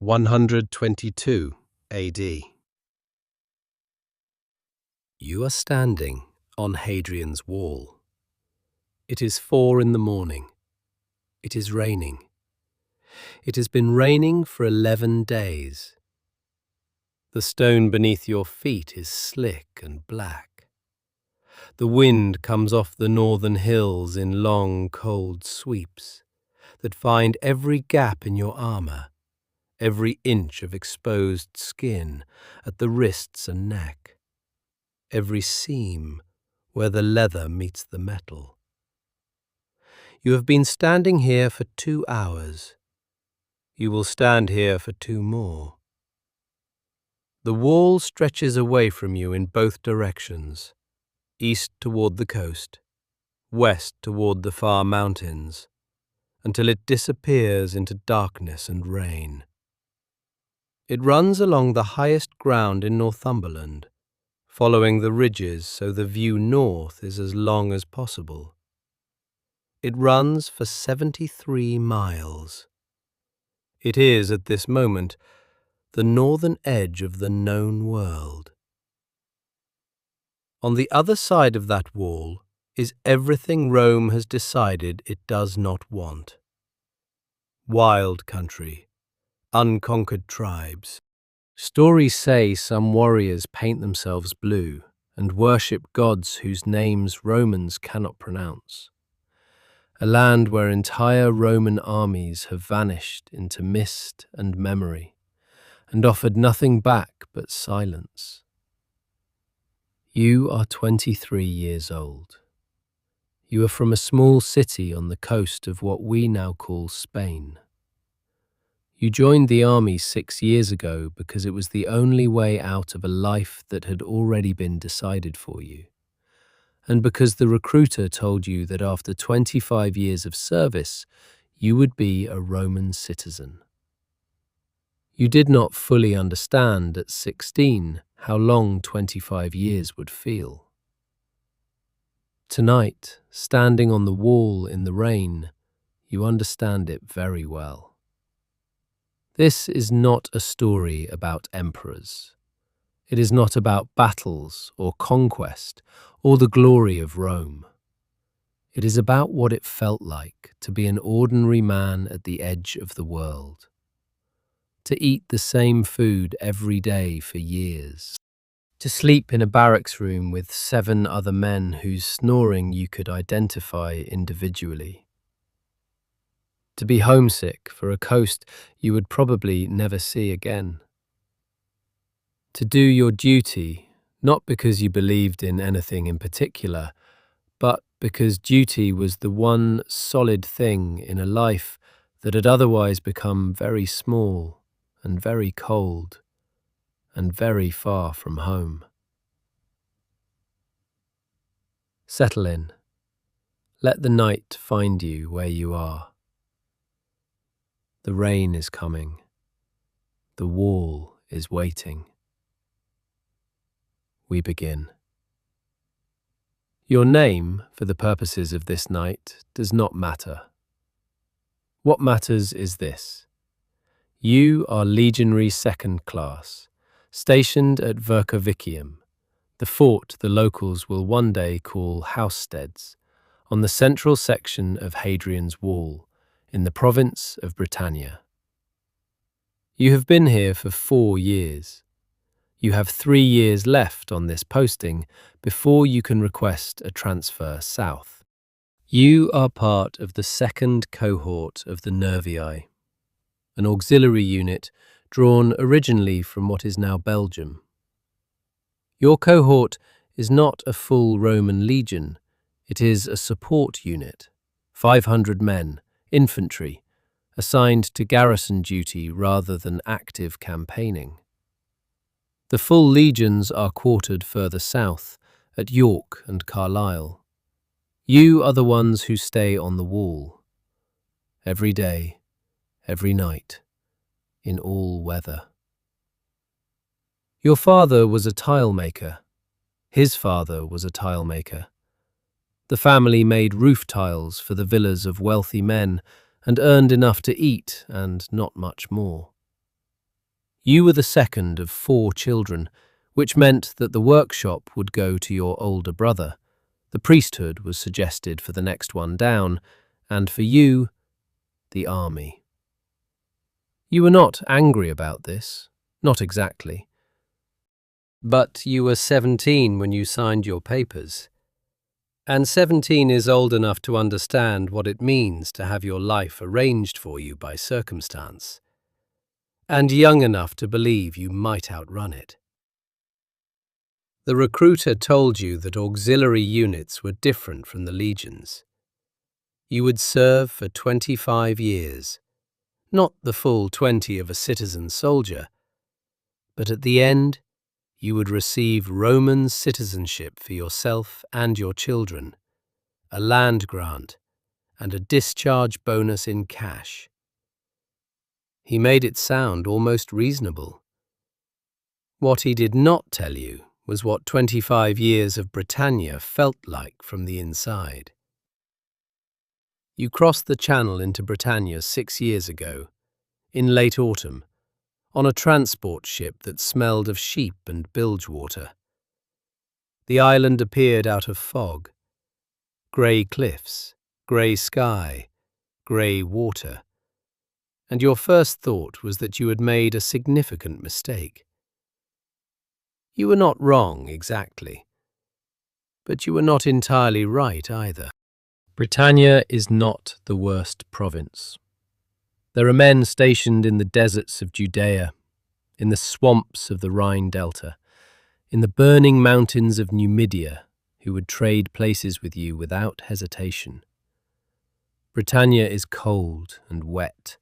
122 AD. You are standing on Hadrian's wall. It is 4 in the morning. It is raining. It has been raining for 11 days. The stone beneath your feet is slick and black. The wind comes off the northern hills in long, cold sweeps that find every gap in your armour, every inch of exposed skin at the wrists and neck, every seam where the leather meets the metal. You have been standing here for 2 hours. You will stand here for 2 more. The wall stretches away from you in both directions, east toward the coast, west toward the far mountains, until it disappears into darkness and rain. It runs along the highest ground in Northumberland, following the ridges so the view north is as long as possible. It runs for 73 miles. It is, at this moment, the northern edge of the known world. On the other side of that wall is everything Rome has decided it does not want. Wild country, unconquered tribes. Stories say some warriors paint themselves blue and worship gods whose names Romans cannot pronounce. A land where entire Roman armies have vanished into mist and memory, and offered nothing back but silence. You are 23 years old. You are from a small city on the coast of what we now call Spain. You joined the army 6 years ago because it was the only way out of a life that had already been decided for you, and because the recruiter told you that after 25 years of service, you would be a Roman citizen. You did not fully understand at 16 how long 25 years would feel. Tonight, standing on the wall in the rain, you understand it very well. This is not a story about emperors. It is not about battles or conquest or the glory of Rome. It is about what it felt like to be an ordinary man at the edge of the world. To eat the same food every day for years. To sleep in a barracks room with 7 other men whose snoring you could identify individually. To be homesick for a coast you would probably never see again. To do your duty, not because you believed in anything in particular, but because duty was the one solid thing in a life that had otherwise become very small and very cold and very far from home. Settle in. Let the night find you where you are. The rain is coming. The wall is waiting. We begin. Your name, for the purposes of this night, does not matter. What matters is this. You are Legionary Second Class, stationed at Vercovicium, the fort the locals will one day call Housesteads, on the central section of Hadrian's Wall, in the province of Britannia. You have been here for 4 years. You have 3 years left on this posting before you can request a transfer south. You are part of the 2nd cohort of the Nervii, an auxiliary unit drawn originally from what is now Belgium. Your cohort is not a full Roman legion, it is a support unit, 500 men, infantry, assigned to garrison duty rather than active campaigning. The full legions are quartered further south, at York and Carlisle. You are the ones who stay on the wall. Every day, every night, in all weather. Your father was a tile maker. His father was a tile maker. The family made roof tiles for the villas of wealthy men and earned enough to eat and not much more. You were the second of 4 children, which meant that the workshop would go to your older brother. The priesthood was suggested for the next one down, and for you, the army. You were not angry about this, not exactly. But you were 17 when you signed your papers. And 17 is old enough to understand what it means to have your life arranged for you by circumstance, and young enough to believe you might outrun it. The recruiter told you that auxiliary units were different from the legions. You would serve for 25 years, not the full 20 of a citizen soldier, but at the end, you would receive Roman citizenship for yourself and your children, a land grant, and a discharge bonus in cash. He made it sound almost reasonable. What he did not tell you was what 25 years of Britannia felt like from the inside. You crossed the Channel into Britannia 6 years ago, in late autumn, on a transport ship that smelled of sheep and bilge water. The island appeared out of fog. Grey cliffs, grey sky, grey water. And your first thought was that you had made a significant mistake. You were not wrong exactly, but you were not entirely right either. Britannia is not the worst province. There are men stationed in the deserts of Judea, in the swamps of the Rhine Delta, in the burning mountains of Numidia, who would trade places with you without hesitation. Britannia is cold and wet,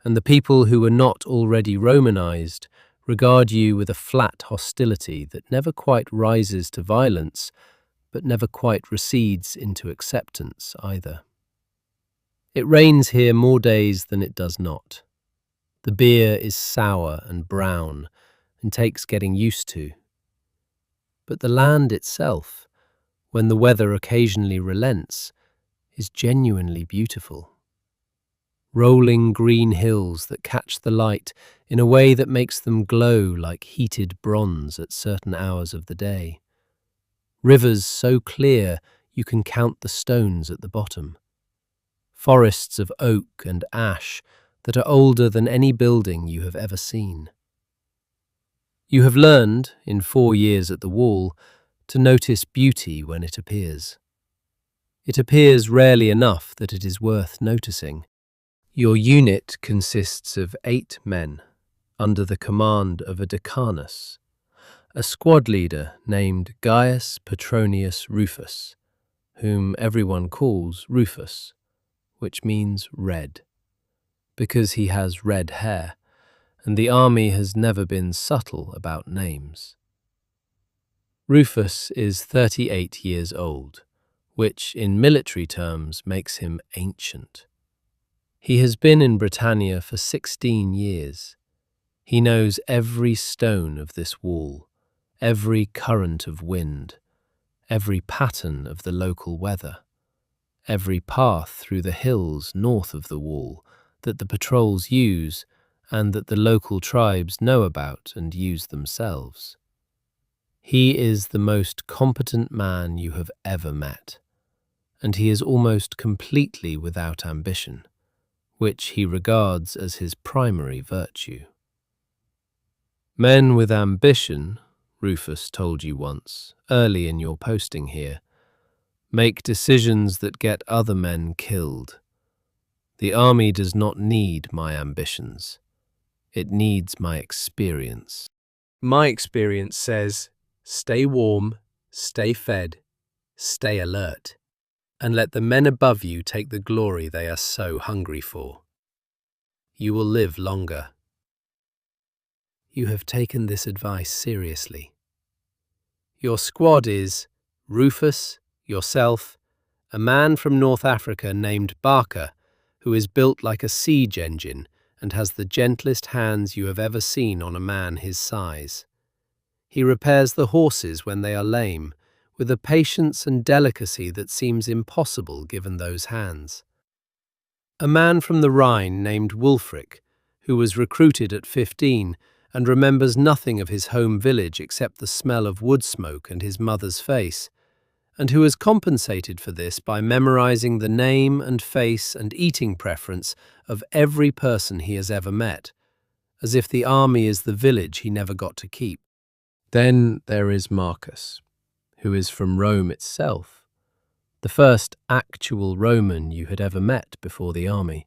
and the people who are not already Romanized regard you with a flat hostility that never quite rises to violence, but never quite recedes into acceptance either. It rains here more days than it does not. The beer is sour and brown and takes getting used to. But the land itself, when the weather occasionally relents, is genuinely beautiful. Rolling green hills that catch the light in a way that makes them glow like heated bronze at certain hours of the day. Rivers so clear you can count the stones at the bottom. Forests of oak and ash that are older than any building you have ever seen. You have learned, in 4 years at the wall, to notice beauty when it appears. It appears rarely enough that it is worth noticing. Your unit consists of 8 men, under the command of a decanus, a squad leader named Gaius Petronius Rufus, whom everyone calls Rufus, which means red, because he has red hair, and the army has never been subtle about names. Rufus is 38 years old, which in military terms makes him ancient. He has been in Britannia for 16 years. He knows every stone of this wall, every current of wind, every pattern of the local weather, every path through the hills north of the wall that the patrols use and that the local tribes know about and use themselves. He is the most competent man you have ever met, and he is almost completely without ambition, which he regards as his primary virtue. Men with ambition, Rufus told you once, early in your posting here, make decisions that get other men killed. The army does not need my ambitions. It needs my experience. My experience says, stay warm, stay fed, stay alert, and let the men above you take the glory they are so hungry for. You will live longer. You have taken this advice seriously. Your squad is Rufus, yourself, a man from North Africa named Barker, who is built like a siege engine and has the gentlest hands you have ever seen on a man his size. He repairs the horses when they are lame, with a patience and delicacy that seems impossible given those hands. A man from the Rhine named Wulfric, who was recruited at 15 and remembers nothing of his home village except the smell of wood smoke and his mother's face, and who has compensated for this by memorizing the name and face and eating preference of every person he has ever met, as if the army is the village he never got to keep. Then there is Marcus, who is from Rome itself, the first actual Roman you had ever met before the army,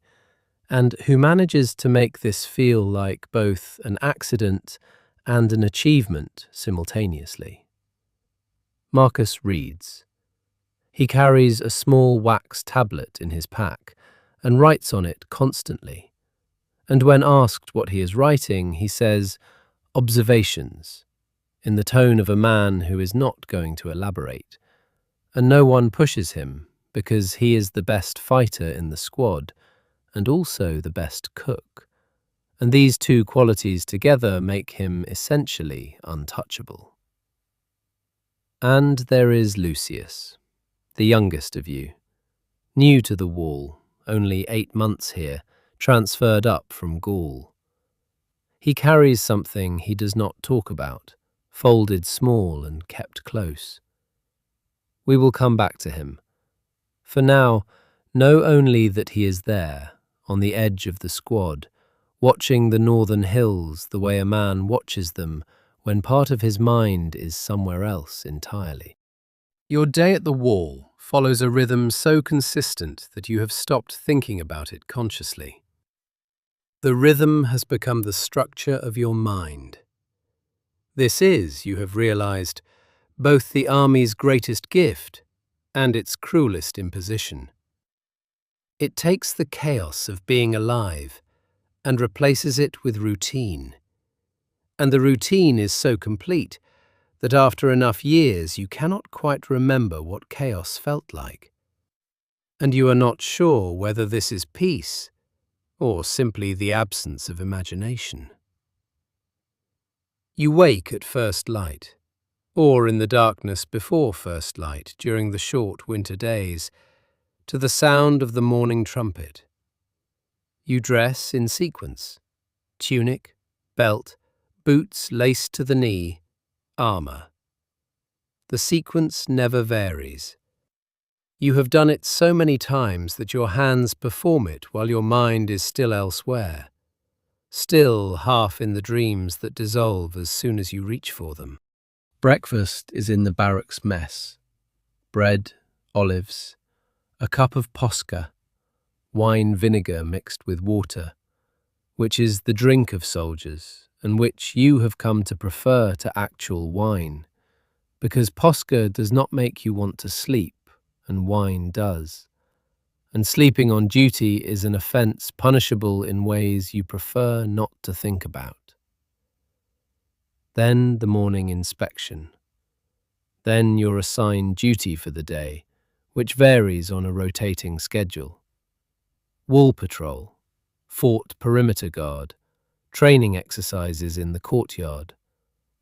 and who manages to make this feel like both an accident and an achievement simultaneously. Marcus reads. He carries a small wax tablet in his pack and writes on it constantly. And when asked what he is writing, he says, "Observations," in the tone of a man who is not going to elaborate. And no one pushes him because he is the best fighter in the squad and also the best cook. And these two qualities together make him essentially untouchable. And there is Lucius, the youngest of you, new to the wall, only 8 months here, transferred up from Gaul. He carries something he does not talk about, folded small and kept close. We will come back to him. For now, know only that he is there, on the edge of the squad, watching the northern hills the way a man watches them when part of his mind is somewhere else entirely. Your day at the wall follows a rhythm so consistent that you have stopped thinking about it consciously. The rhythm has become the structure of your mind. This is, you have realized, both the army's greatest gift and its cruelest imposition. It takes the chaos of being alive and replaces it with routine. And the routine is so complete that after enough years you cannot quite remember what chaos felt like. And you are not sure whether this is peace or simply the absence of imagination. You wake at first light, or in the darkness before first light during the short winter days, to the sound of the morning trumpet. You dress in sequence: tunic, belt, boots laced to the knee, armour. The sequence never varies. You have done it so many times that your hands perform it while your mind is still elsewhere, still half in the dreams that dissolve as soon as you reach for them. Breakfast is in the barracks mess. Bread, olives, a cup of posca, wine vinegar mixed with water, which is the drink of soldiers and which you have come to prefer to actual wine, because posca does not make you want to sleep and wine does. And sleeping on duty is an offence punishable in ways you prefer not to think about. Then the morning inspection. Then your assigned duty for the day, which varies on a rotating schedule. Wall patrol, fort perimeter guard, training exercises in the courtyard,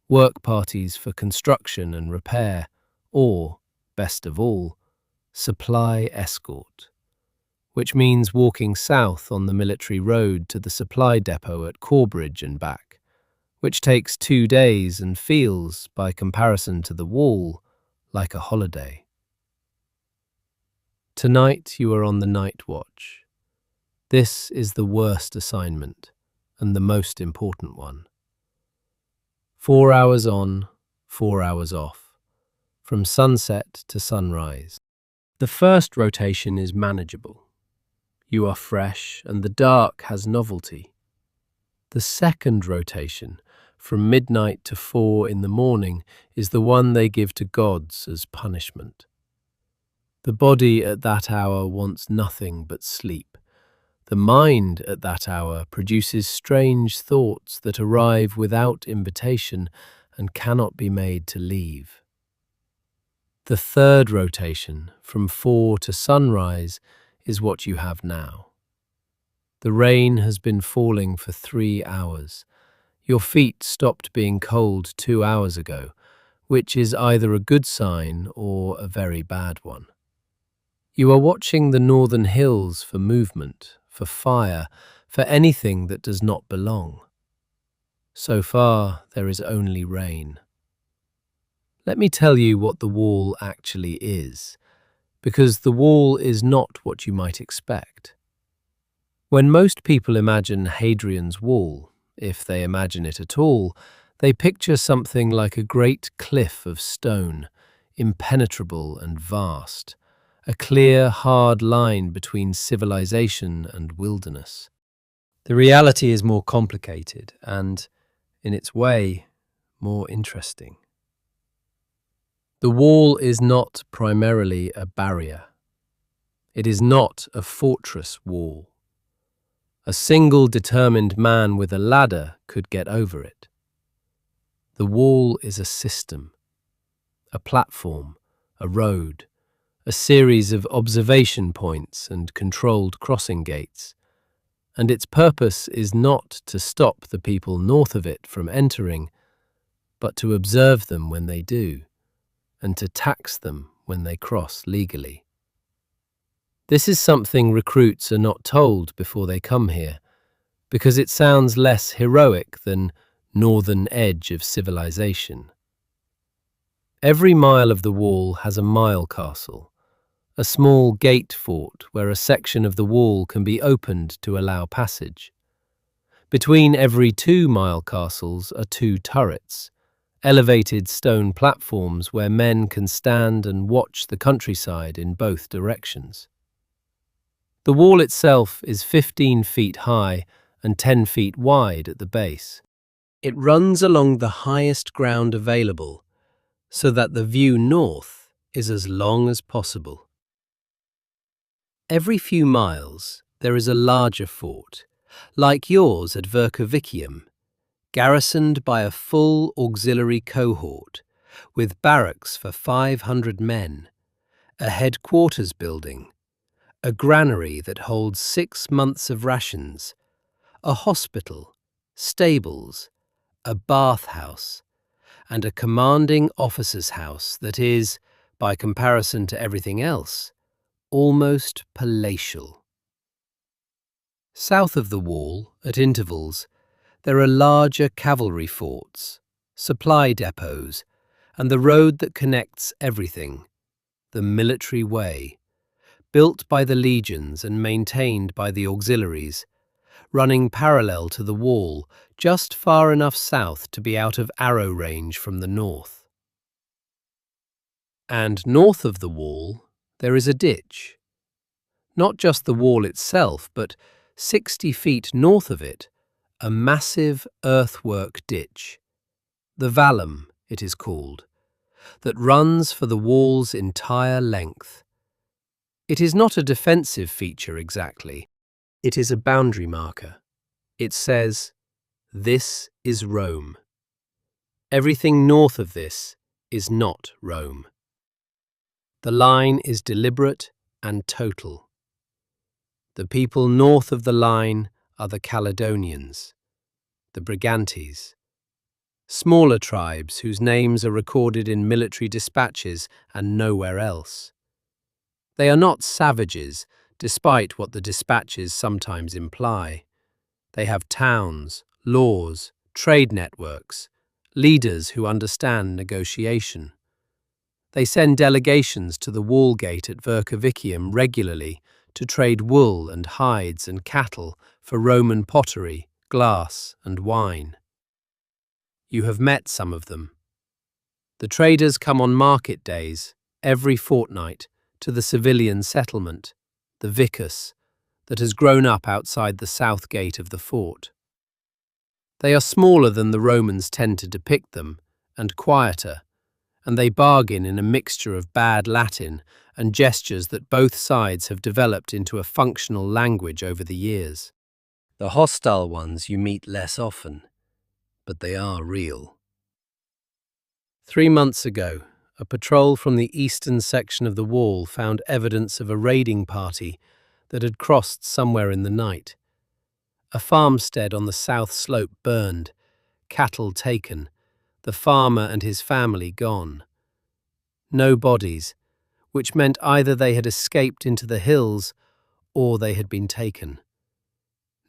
work parties for construction and repair, or, best of all, supply escort, which means walking south on the military road to the supply depot at Corbridge and back, which takes 2 days and feels, by comparison to the wall, like a holiday. Tonight you are on the night watch. This is the worst assignment and the most important one. 4 hours on, 4 hours off, from sunset to sunrise. The first rotation is manageable. You are fresh and the dark has novelty. The second rotation, from midnight to 4 in the morning, is the one they give to gods as punishment. The body at that hour wants nothing but sleep. The mind at that hour produces strange thoughts that arrive without invitation and cannot be made to leave. The third rotation, from 4 to sunrise, is what you have now. The rain has been falling for 3 hours. Your feet stopped being cold 2 hours ago, which is either a good sign or a very bad one. You are watching the northern hills for movement, for fire, for anything that does not belong. So far, there is only rain. Let me tell you what the wall actually is, because the wall is not what you might expect. When most people imagine Hadrian's wall, if they imagine it at all, they picture something like a great cliff of stone, impenetrable and vast, a clear, hard line between civilization and wilderness. The reality is more complicated and, in its way, more interesting. The wall is not primarily a barrier. It is not a fortress wall. A single determined man with a ladder could get over it. The wall is a system, a platform, a road, a series of observation points and controlled crossing gates, and its purpose is not to stop the people north of it from entering, but to observe them when they do, and to tax them when they cross legally. This is something recruits are not told before they come here, because it sounds less heroic than northern edge of civilization. Every mile of the wall has a mile castle, a small gate fort where a section of the wall can be opened to allow passage. Between every 2 mile castles are 2 turrets, elevated stone platforms where men can stand and watch the countryside in both directions. The wall itself is 15 feet high and 10 feet wide at the base. It runs along the highest ground available so that the view north is as long as possible. Every few miles there is a larger fort, like yours at Vercovicium, garrisoned by a full auxiliary cohort, with barracks for 500 men, a headquarters building, a granary that holds 6 months of rations, a hospital, stables, a bathhouse, and a commanding officer's house that is, by comparison to everything else, almost palatial. South of the wall, at intervals, there are larger cavalry forts, supply depots, and the road that connects everything, the military way, built by the legions and maintained by the auxiliaries, running parallel to the wall, just far enough south to be out of arrow range from the north. And north of the wall, there is a ditch. Not just the wall itself, but 60 feet north of it, a massive earthwork ditch, the vallum, it is called, that runs for the wall's entire length. It is not a defensive feature exactly. It is a boundary marker. It says, "This is Rome." Everything north of this is not Rome. The line is deliberate and total. The people north of the line are the Caledonians, the Brigantes, smaller tribes whose names are recorded in military dispatches and nowhere else. They are not savages, despite what the dispatches sometimes imply. They have towns, laws, trade networks, leaders who understand negotiation. They send delegations to the wall gate at Vercovicium regularly to trade wool and hides and cattle for Roman pottery, glass and wine. You have met some of them. The traders come on market days, every fortnight, to the civilian settlement, the vicus, that has grown up outside the south gate of the fort. They are smaller than the Romans tend to depict them, and quieter, and they bargain in a mixture of bad Latin and gestures that both sides have developed into a functional language over the years. The hostile ones you meet less often, but they are real. 3 months ago, a patrol from the eastern section of the wall found evidence of a raiding party that had crossed somewhere in the night. A farmstead on the south slope burned, cattle taken, the farmer and his family gone. No bodies, which meant either they had escaped into the hills or they had been taken.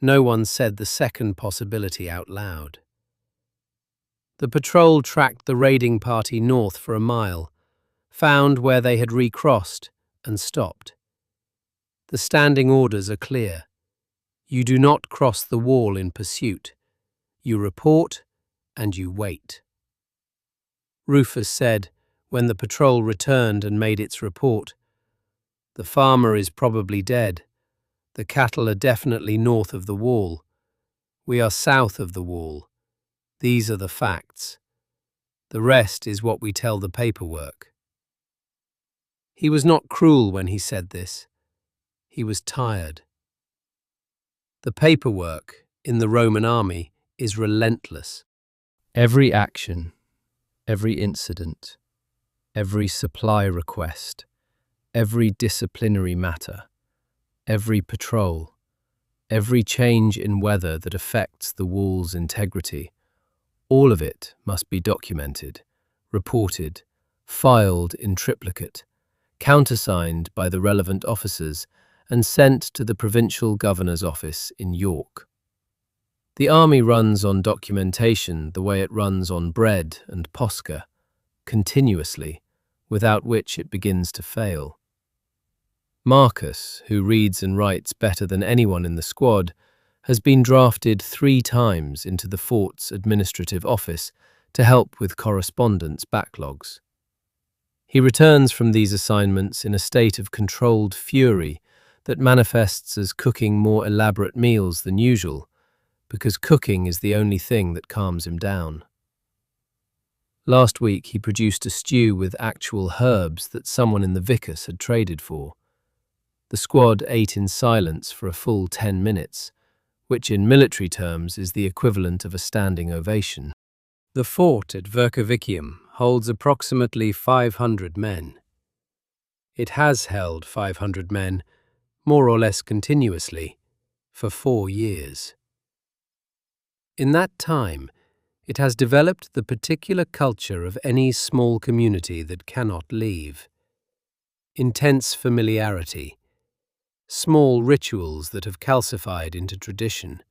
No one said the second possibility out loud. The patrol tracked the raiding party north for a mile, found where they had recrossed, and stopped. The standing orders are clear. You do not cross the wall in pursuit. You report and you wait. Rufus said, when the patrol returned and made its report, "The farmer is probably dead. The cattle are definitely north of the wall. We are south of the wall. These are the facts. The rest is what we tell the paperwork." He was not cruel when he said this. He was tired. The paperwork in the Roman army is relentless. Every action, every incident, every supply request, every disciplinary matter, every patrol, every change in weather that affects the wall's integrity, all of it must be documented, reported, filed in triplicate, countersigned by the relevant officers, and sent to the provincial governor's office in York. The army runs on documentation the way it runs on bread and posca, continuously, without which it begins to fail. Marcus, who reads and writes better than anyone in the squad, has been drafted 3 times into the fort's administrative office to help with correspondence backlogs. He returns from these assignments in a state of controlled fury that manifests as cooking more elaborate meals than usual, because cooking is the only thing that calms him down. Last week he produced a stew with actual herbs that someone in the Vicus had traded for. The squad ate in silence for a full 10 minutes, which in military terms is the equivalent of a standing ovation. The fort at Vercovicium holds approximately 500 men. It has held 500 men, more or less continuously, for 4 years. In that time, it has developed the particular culture of any small community that cannot leave. Intense familiarity, small rituals that have calcified into tradition,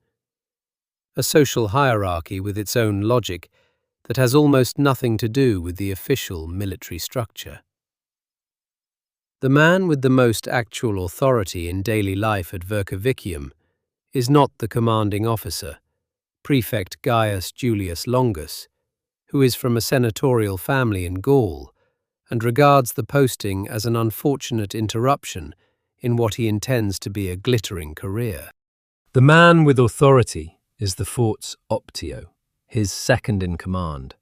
a social hierarchy with its own logic that has almost nothing to do with the official military structure. The man with the most actual authority in daily life at Vercovicium is not the commanding officer, Prefect Gaius Julius Longus, who is from a senatorial family in Gaul and regards the posting as an unfortunate interruption in what he intends to be a glittering career. The man with authority is the fort's Optio, his second in command,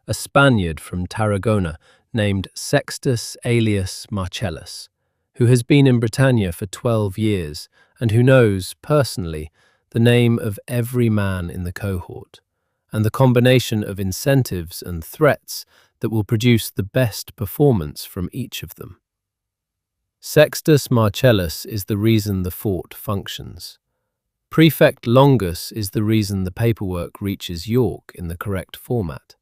a Spaniard from Tarragona named Sextus Aelius Marcellus, who has been in Britannia for 12 years and who knows, personally, the name of every man in the cohort, and the combination of incentives and threats that will produce the best performance from each of them. Sextus Marcellus is the reason the fort functions. Prefect Longus is the reason the paperwork reaches York in the correct format.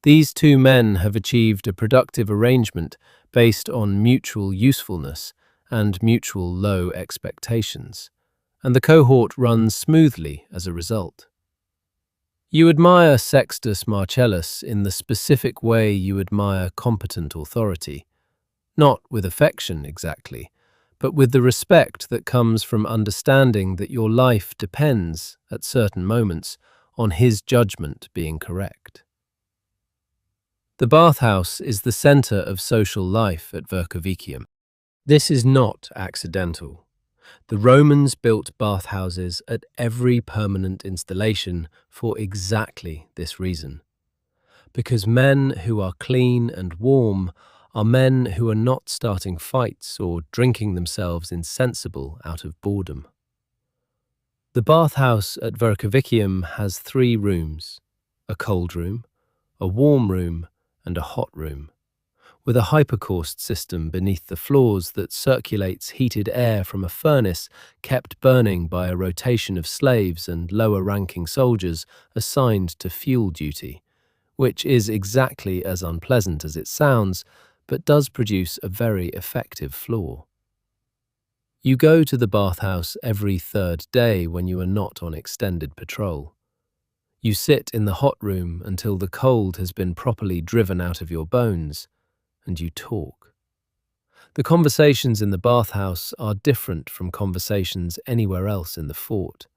These 2 men have achieved a productive arrangement based on mutual usefulness and mutual low expectations, and the cohort runs smoothly as a result. You admire Sextus Marcellus in the specific way you admire competent authority, not with affection exactly, but with the respect that comes from understanding that your life depends, at certain moments, on his judgment being correct. The bathhouse is the centre of social life at Vercovicium. This is not accidental. The Romans built bathhouses at every permanent installation for exactly this reason. Because men who are clean and warm are men who are not starting fights or drinking themselves insensible out of boredom. The bathhouse at Vercovicium has 3 rooms, a cold room, a warm room, and a hot room, with a hypercaust system beneath the floors that circulates heated air from a furnace kept burning by a rotation of slaves and lower-ranking soldiers assigned to fuel duty, which is exactly as unpleasant as it sounds, but does produce a very effective floor. You go to the bathhouse every 3rd day when you are not on extended patrol. You sit in the hot room until the cold has been properly driven out of your bones, and you talk. The conversations in the bathhouse are different from conversations anywhere else in the fort.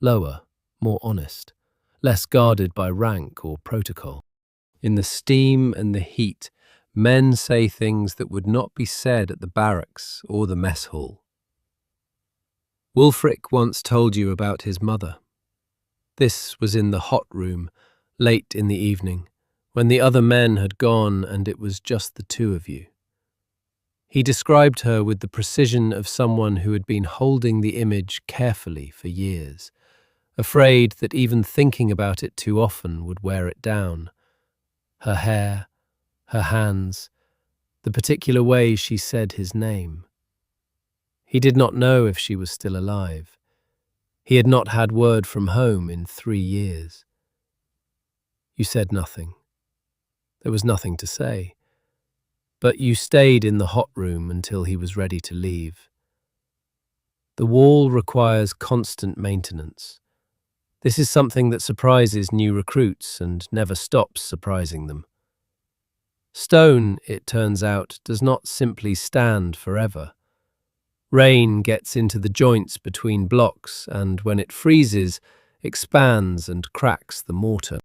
Lower, more honest, less guarded by rank or protocol. In the steam and the heat, men say things that would not be said at the barracks or the mess hall. Wulfric once told you about his mother. This was in the hot room, late in the evening, when the other men had gone and it was just the two of you. He described her with the precision of someone who had been holding the image carefully for years, afraid that even thinking about it too often would wear it down. Her hair, her hands, the particular way she said his name. He did not know if she was still alive. He had not had word from home in 3 years. You said nothing. There was nothing to say. But you stayed in the hot room until he was ready to leave. The wall requires constant maintenance. This is something that surprises new recruits and never stops surprising them. Stone, it turns out, does not simply stand forever. Rain gets into the joints between blocks and, when it freezes, expands and cracks the mortar.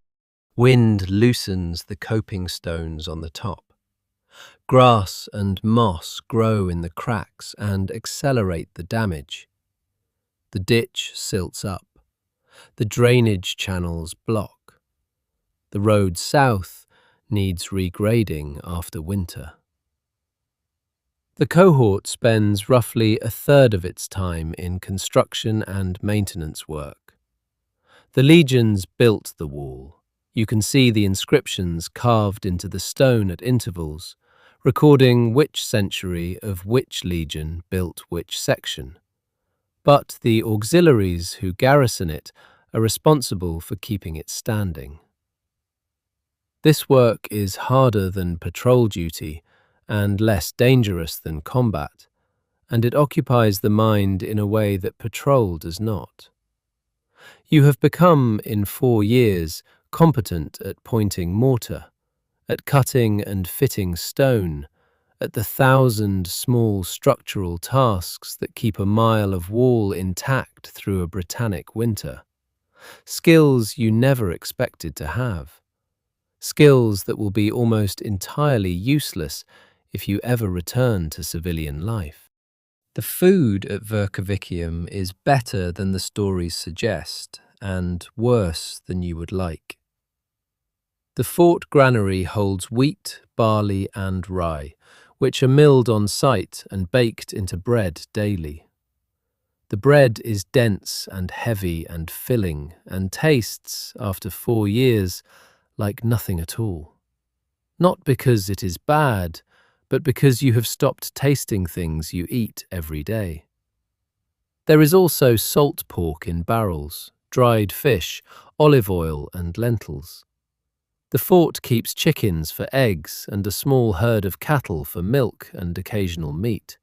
Wind loosens the coping stones on the top. Grass and moss grow in the cracks and accelerate the damage. The ditch silts up. The drainage channels block. The road south needs regrading after winter. The cohort spends roughly a third of its time in construction and maintenance work. The legions built the wall. You can see the inscriptions carved into the stone at intervals, recording which century of which legion built which section. But the auxiliaries who garrison it are responsible for keeping it standing. This work is harder than patrol duty and less dangerous than combat, and it occupies the mind in a way that patrol does not. You have become, in 4 years, competent at pointing mortar, at cutting and fitting stone, at the 1,000 small structural tasks that keep a mile of wall intact through a Britannic winter. Skills you never expected to have. Skills that will be almost entirely useless if you ever return to civilian life. The food at Vercovicium is better than the stories suggest, and worse than you would like. The fort granary holds wheat, barley and rye, which are milled on site and baked into bread daily. The bread is dense and heavy and filling and tastes, after 4 years, like nothing at all. Not because it is bad, but because you have stopped tasting things you eat every day. There is also salt pork in barrels, dried fish, olive oil and lentils. The fort keeps chickens for eggs and a small herd of cattle for milk and occasional meat.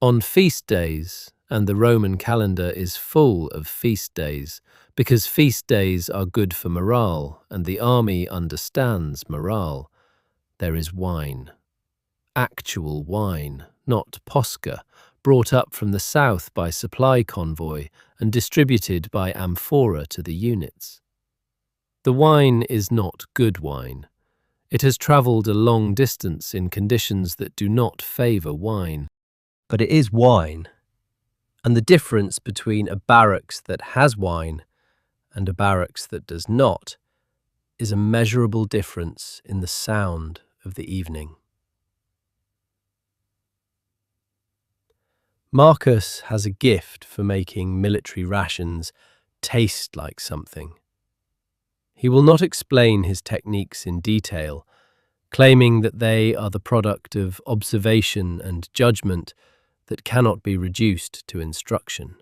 On feast days, and the Roman calendar is full of feast days, because feast days are good for morale and the army understands morale, there is wine. Actual wine, not posca, brought up from the south by supply convoy and distributed by amphora to the units. The wine is not good wine. It has travelled a long distance in conditions that do not favour wine. But it is wine. And the difference between a barracks that has wine and a barracks that does not is a measurable difference in the sound of the evening. Marcus has a gift for making military rations taste like something. He will not explain his techniques in detail, claiming that they are the product of observation and judgment that cannot be reduced to instruction.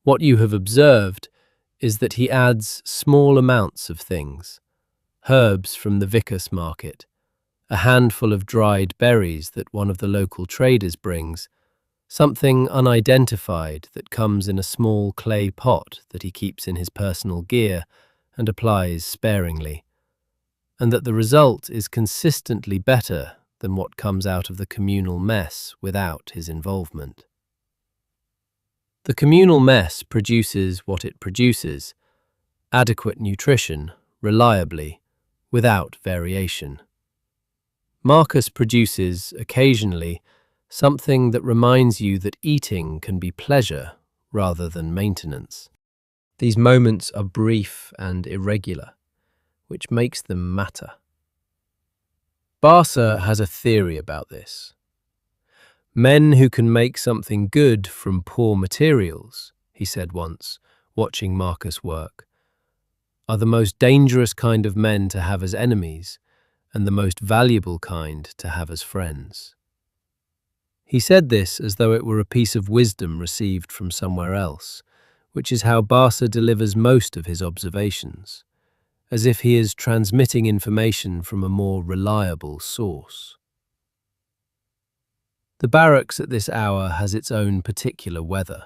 What you have observed is that he adds small amounts of things: herbs from the Vicus market, a handful of dried berries that one of the local traders brings, something unidentified that comes in a small clay pot that he keeps in his personal gear and applies sparingly, and that the result is consistently better than what comes out of the communal mess without his involvement. The communal mess produces what it produces: adequate nutrition, reliably, without variation. Marcus produces, occasionally, something that reminds you that eating can be pleasure rather than maintenance. These moments are brief and irregular, which makes them matter. Barca has a theory about this. Men who can make something good from poor materials, he said once, watching Marcus work, are the most dangerous kind of men to have as enemies and the most valuable kind to have as friends. He said this as though it were a piece of wisdom received from somewhere else, which is how Barca delivers most of his observations, as if he is transmitting information from a more reliable source. The barracks at this hour has its own particular weather.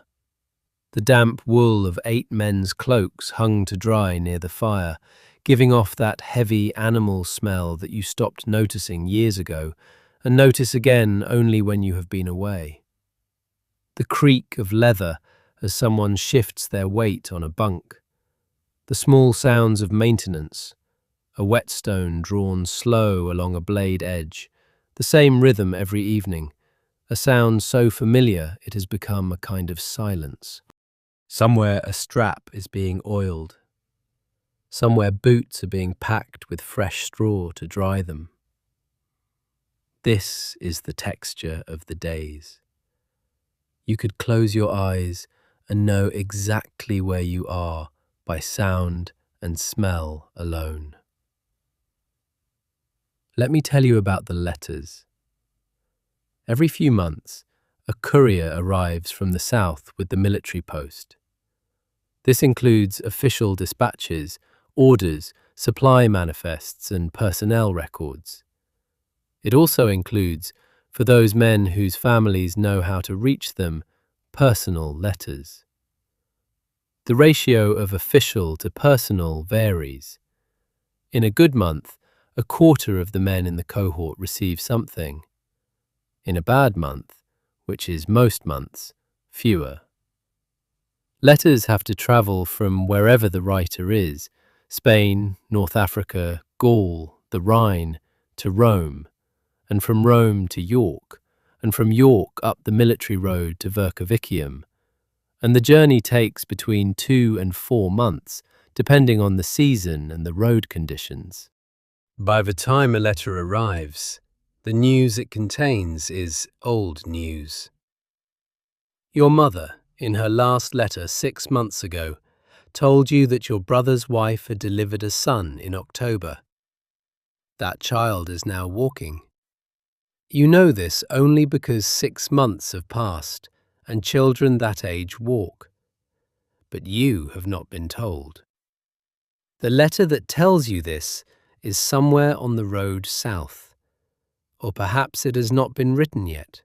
The damp wool of 8 men's cloaks hung to dry near the fire, giving off that heavy animal smell that you stopped noticing years ago and notice again only when you have been away. The creak of leather as someone shifts their weight on a bunk. The small sounds of maintenance, a whetstone drawn slow along a blade edge, the same rhythm every evening, a sound so familiar it has become a kind of silence. Somewhere a strap is being oiled. Somewhere boots are being packed with fresh straw to dry them. This is the texture of the days. You could close your eyes and know exactly where you are by sound and smell alone. Let me tell you about the letters. Every few months, a courier arrives from the south with the military post. This includes official dispatches, orders, supply manifests, and personnel records. It also includes, for those men whose families know how to reach them, personal letters. The ratio of official to personal varies. In a good month, a quarter of the men in the cohort receive something. In a bad month, which is most months, fewer. Letters have to travel from wherever the writer is, Spain, North Africa, Gaul, the Rhine, to Rome, and from Rome to York, and from York up the military road to Vercovicium, and the journey takes between 2 and 4 months, depending on the season and the road conditions. By the time a letter arrives, the news it contains is old news. Your mother, in her last letter 6 months ago, told you that your brother's wife had delivered a son in October. That child is now walking. You know this only because 6 months have passed and children that age walk. But you have not been told. The letter that tells you this is somewhere on the road south. Or perhaps it has not been written yet.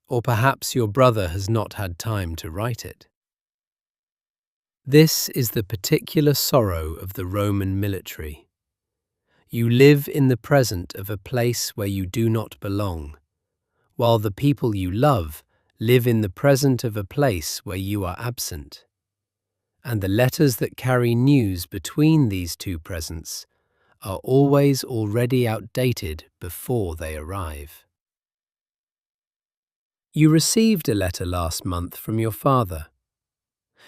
Or perhaps your brother has not had time to write it. This is the particular sorrow of the Roman military. You live in the present of a place where you do not belong, while the people you love live in the present of a place where you are absent. And the letters that carry news between these two presents are always already outdated before they arrive. You received a letter last month from your father.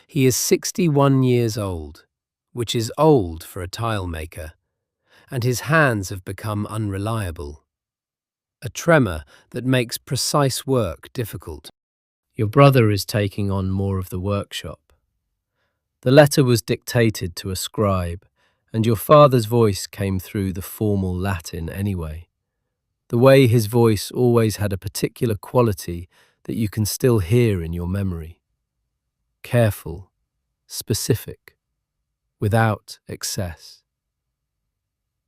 He is 61 years old, which is old for a tile maker, and his hands have become unreliable. A tremor that makes precise work difficult. Your brother is taking on more of the workshop. The letter was dictated to a scribe, and your father's voice came through the formal Latin anyway. The way his voice always had a particular quality that you can still hear in your memory. Careful, specific, without excess.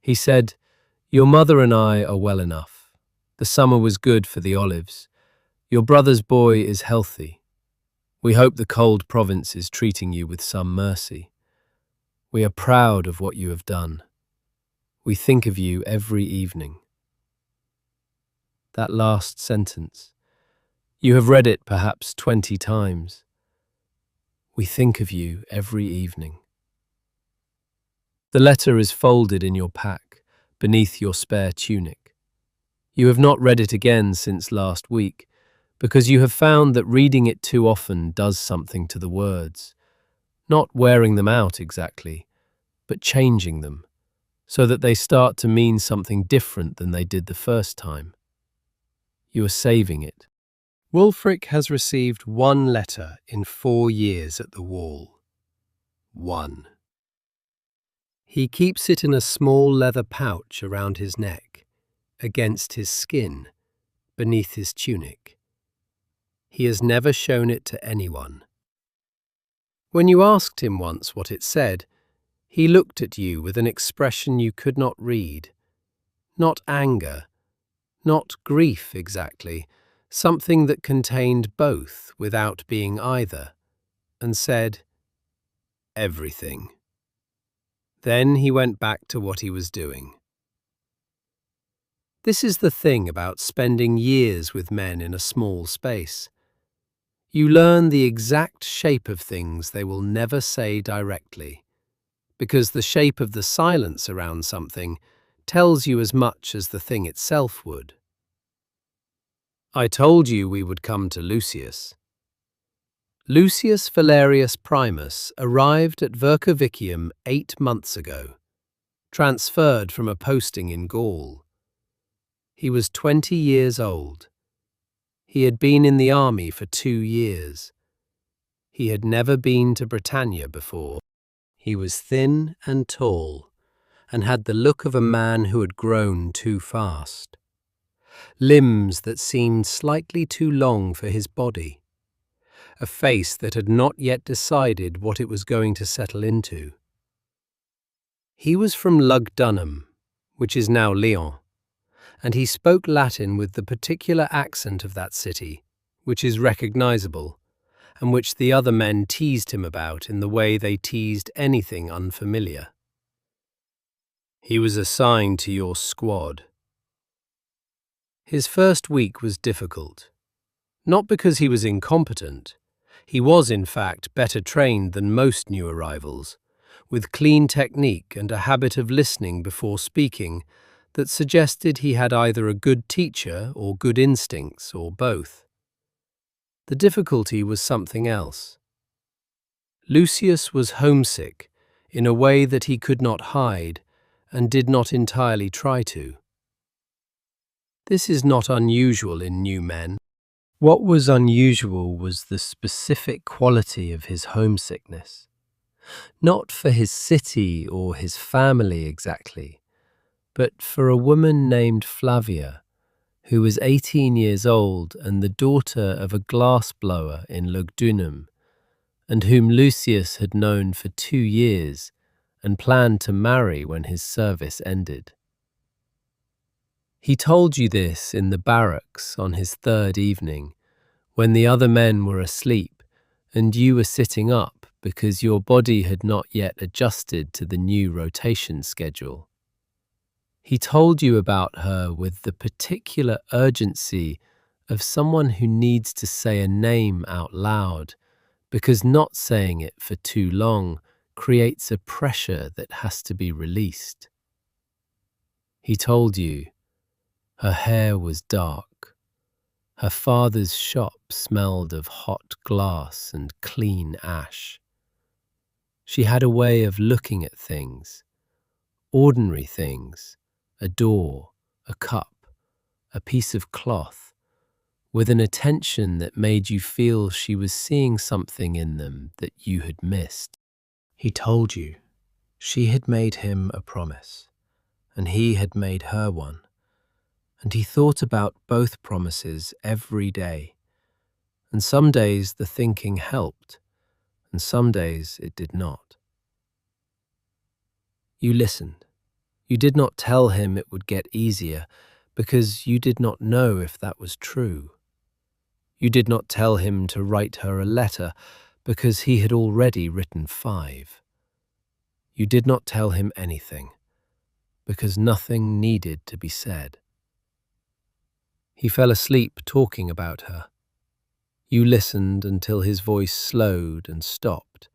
He said, "Your mother and I are well enough. The summer was good for the olives. Your brother's boy is healthy. We hope the cold province is treating you with some mercy. We are proud of what you have done. We think of you every evening. That last sentence. You have read it perhaps 20 times. We think of you every evening. The letter is folded in your pack, beneath your spare tunic. You have not read it again since last week, because you have found that reading it too often does something to the words, not wearing them out exactly, but changing them, so that they start to mean something different than they did the first time. You are saving it. Wulfric has received one letter in 4 years at the wall. 1. He keeps it in a small leather pouch around his neck, against his skin, beneath his tunic. He has never shown it to anyone. When you asked him once what it said, he looked at you with an expression you could not read. Not anger, not grief exactly, something that contained both without being either, and said, "Everything." Then he went back to what he was doing. This is the thing about spending years with men in a small space. You learn the exact shape of things they will never say directly, because the shape of the silence around something tells you as much as the thing itself would. I told you we would come to Lucius. Lucius Valerius Primus arrived at Vercovicium 8 months ago, transferred from a posting in Gaul. He was 20 years old. He had been in the army for 2 years. He had never been to Britannia before. He was thin and tall, and had the look of a man who had grown too fast. Limbs that seemed slightly too long for his body. A face that had not yet decided what it was going to settle into. He was from Lugdunum, which is now Lyon, and he spoke Latin with the particular accent of that city, which is recognizable, and which the other men teased him about in the way they teased anything unfamiliar. He was assigned to your squad. His first week was difficult. Not because he was incompetent. He was, in fact, better trained than most new arrivals, with clean technique and a habit of listening before speaking that suggested he had either a good teacher or good instincts, or both. The difficulty was something else. Lucius was homesick in a way that he could not hide and did not entirely try to. This is not unusual in new men. What was unusual was the specific quality of his homesickness. Not for his city or his family exactly, but for a woman named Flavia, who was 18 years old and the daughter of a glassblower in Lugdunum, and whom Lucius had known for 2 years and planned to marry when his service ended. He told you this in the barracks on his 3rd evening, when the other men were asleep and you were sitting up because your body had not yet adjusted to the new rotation schedule. He told you about her with the particular urgency of someone who needs to say a name out loud, because not saying it for too long creates a pressure that has to be released. He told you her hair was dark. Her father's shop smelled of hot glass and clean ash. She had a way of looking at things, ordinary things, a door, a cup, a piece of cloth, with an attention that made you feel she was seeing something in them that you had missed. He told you she had made him a promise, and he had made her one. And he thought about both promises every day. And some days the thinking helped, and some days it did not. You listened. You did not tell him it would get easier, because you did not know if that was true. You did not tell him to write her a letter, because he had already written 5. You did not tell him anything, because nothing needed to be said. He fell asleep talking about her. You listened until his voice slowed and stopped,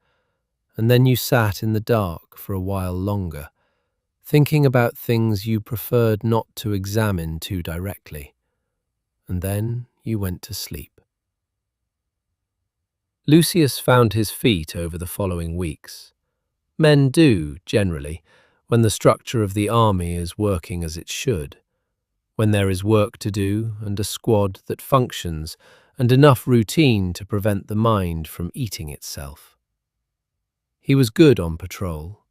and then you sat in the dark for a while longer, thinking about things you preferred not to examine too directly, and then you went to sleep. Lucius found his feet over the following weeks. Men do, generally, when the structure of the army is working as it should, when there is work to do and a squad that functions and enough routine to prevent the mind from eating itself. He was good on patrol.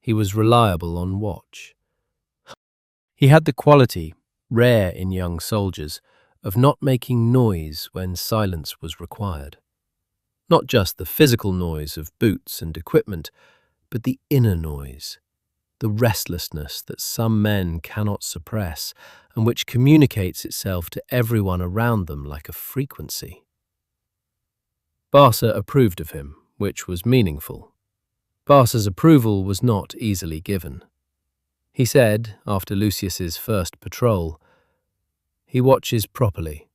He was reliable on watch. He had the quality, rare in young soldiers, of not making noise when silence was required. Not just the physical noise of boots and equipment, but the inner noise, the restlessness that some men cannot suppress and which communicates itself to everyone around them like a frequency. Barca approved of him, which was meaningful. Barca's approval was not easily given. He said, after Lucius's first patrol, "He watches properly,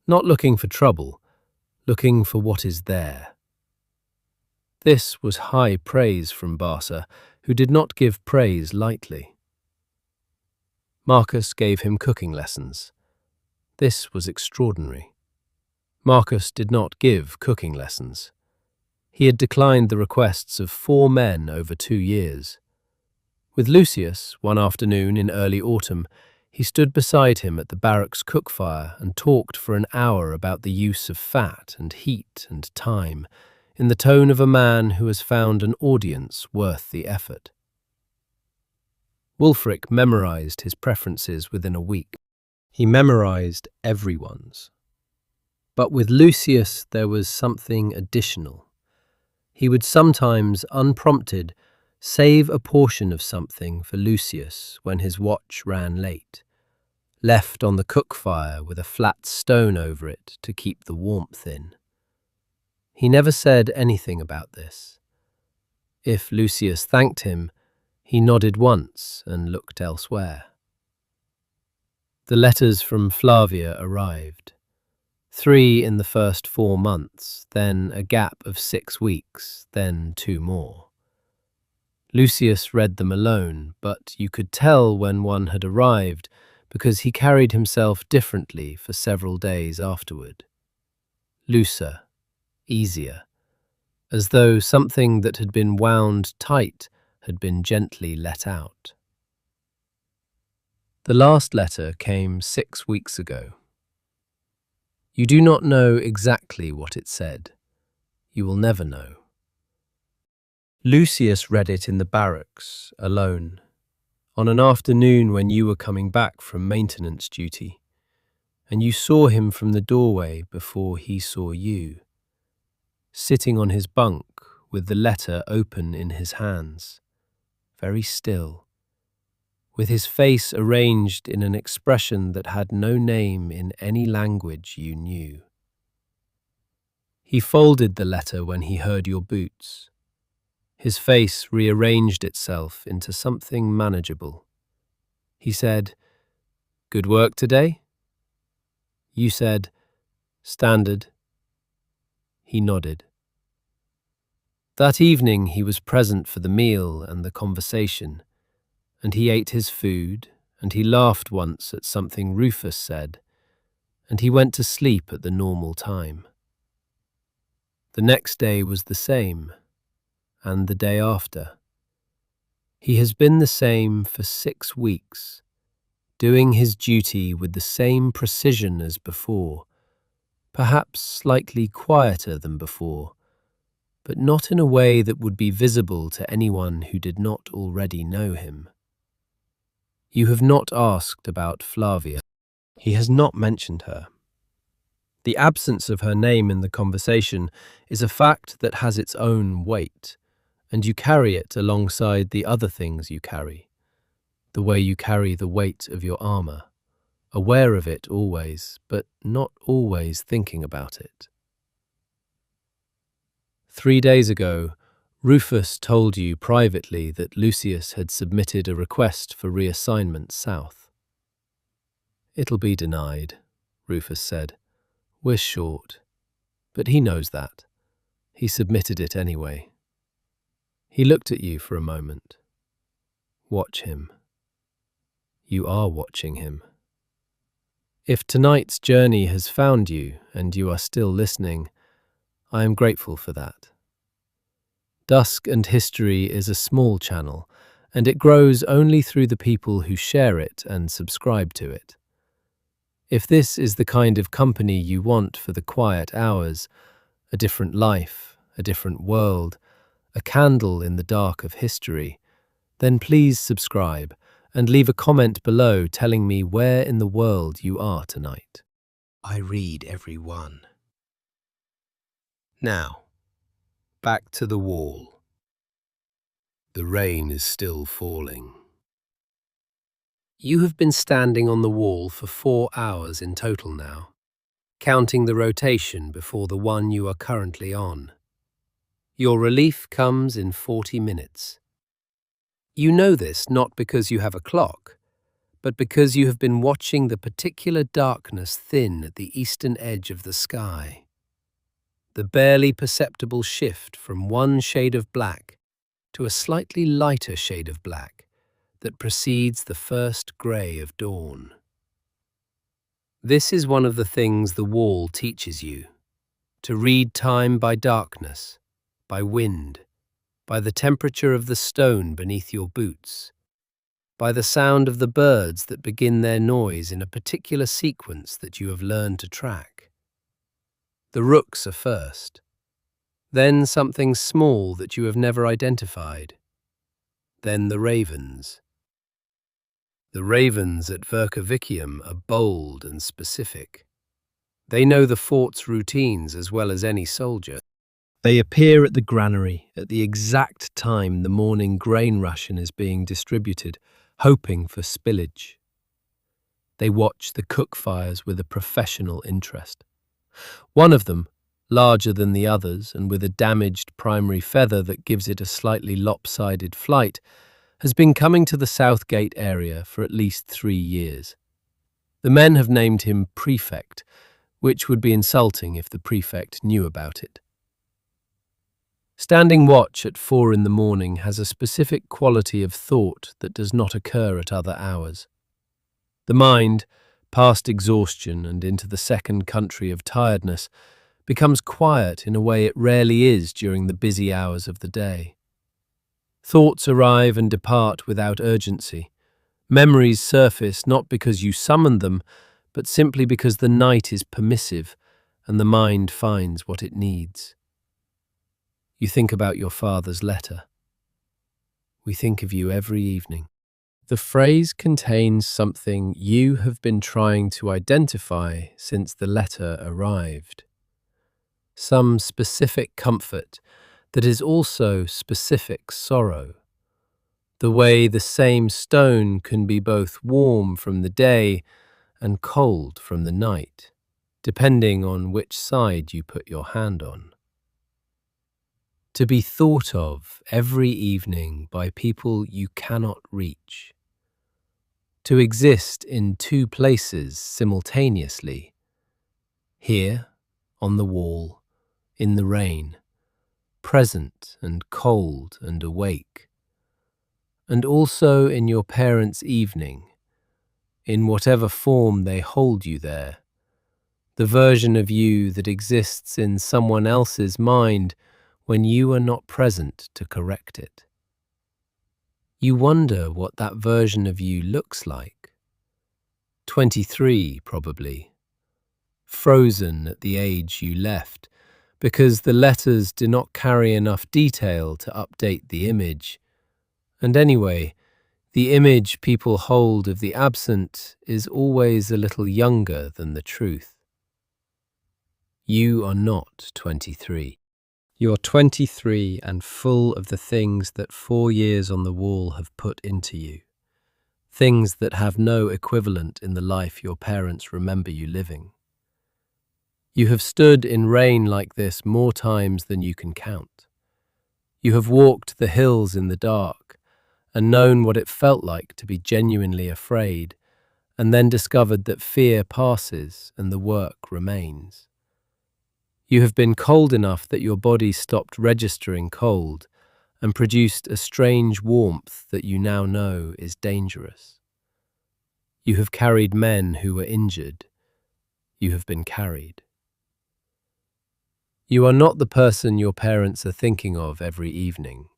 not looking for trouble, looking for what is there." This was high praise from Barca, who did not give praise lightly. Marcus gave him cooking lessons. This was extraordinary. Marcus did not give cooking lessons. He had declined the requests of 4 men over 2 years. With Lucius, one afternoon in early autumn, he stood beside him at the barracks cook fire and talked for an hour about the use of fat and heat and time, in the tone of a man who has found an audience worth the effort. Wulfric memorized his preferences within a week. He memorized everyone's. But with Lucius there was something additional. He would sometimes, unprompted, save a portion of something for Lucius when his watch ran late, left on the cook fire with a flat stone over it to keep the warmth in. He never said anything about this. If Lucius thanked him, he nodded once and looked elsewhere. The letters from Flavia arrived. 3 in the first 4 months, then a gap of 6 weeks, then 2 more. Lucius read them alone, but you could tell when one had arrived because he carried himself differently for several days afterward. Looser, easier, as though something that had been wound tight had been gently let out. The last letter came 6 weeks ago. You do not know exactly what it said. You will never know. Lucius read it in the barracks, alone, on an afternoon when you were coming back from maintenance duty, and you saw him from the doorway before he saw you, sitting on his bunk with the letter open in his hands, very still, with his face arranged in an expression that had no name in any language you knew. He folded the letter when he heard your boots. His face rearranged itself into something manageable. He said, "Good work today?" You said, "Standard." He nodded. That evening he was present for the meal and the conversation, and he ate his food, and he laughed once at something Rufus said, and he went to sleep at the normal time. The next day was the same, and the day after. He has been the same for 6 weeks, doing his duty with the same precision as before, perhaps slightly quieter than before, but not in a way that would be visible to anyone who did not already know him. You have not asked about Flavia. He has not mentioned her. The absence of her name in the conversation is a fact that has its own weight, and you carry it alongside the other things you carry, the way you carry the weight of your armor, aware of it always, but not always thinking about it. 3 days ago, Rufus told you privately that Lucius had submitted a request for reassignment south. "It'll be denied," Rufus said. "We're short." But he knows that. He submitted it anyway. He looked at you for a moment. Watch him. You are watching him. If tonight's journey has found you and you are still listening, I am grateful for that. Dusk and History is a small channel, and it grows only through the people who share it and subscribe to it. If this is the kind of company you want for the quiet hours, a different life, a different world, a candle in the dark of history, then please subscribe and leave a comment below telling me where in the world you are tonight. I read every one. Now, back to the wall. The rain is still falling. You have been standing on the wall for 4 hours in total now, counting the rotation before the one you are currently on. Your relief comes in 40 minutes. You know this not because you have a clock, but because you have been watching the particular darkness thin at the eastern edge of the sky. The barely perceptible shift from one shade of black to a slightly lighter shade of black that precedes the first grey of dawn. This is one of the things the wall teaches you, to read time by darkness, by wind, by the temperature of the stone beneath your boots, by the sound of the birds that begin their noise in a particular sequence that you have learned to track. The rooks are first, then something small that you have never identified, then the ravens. The ravens at Vercovicium are bold and specific. They know the fort's routines as well as any soldier. They appear at the granary at the exact time the morning grain ration is being distributed, hoping for spillage. They watch the cook fires with a professional interest. One of them, larger than the others and with a damaged primary feather that gives it a slightly lopsided flight, has been coming to the South Gate area for at least 3 years. The men have named him Prefect, which would be insulting if the Prefect knew about it. Standing watch at 4 in the morning has a specific quality of thought that does not occur at other hours. The mind, past exhaustion and into the second country of tiredness, becomes quiet in a way it rarely is during the busy hours of the day. Thoughts arrive and depart without urgency. Memories surface not because you summon them, but simply because the night is permissive and the mind finds what it needs. You think about your father's letter. We think of you every evening. The phrase contains something you have been trying to identify since the letter arrived. Some specific comfort that is also specific sorrow. The way the same stone can be both warm from the day and cold from the night, depending on which side you put your hand on. To be thought of every evening by people you cannot reach. To exist in 2 places simultaneously. Here, on the wall, in the rain, present and cold and awake. And also in your parents' evening, in whatever form they hold you there, the version of you that exists in someone else's mind when you are not present to correct it. You wonder what that version of you looks like. 23, probably. Frozen at the age you left, because the letters do not carry enough detail to update the image. And anyway, the image people hold of the absent is always a little younger than the truth. You are not 23. You're 23 and full of the things that 4 years on the wall have put into you. things that have no equivalent in the life your parents remember you living. You have stood in rain like this more times than you can count. You have walked the hills in the dark and known what it felt like to be genuinely afraid, and then discovered that fear passes and the work remains. You have been cold enough that your body stopped registering cold and produced a strange warmth that you now know is dangerous. You have carried men who were injured. You have been carried. You are not the person your parents are thinking of every evening.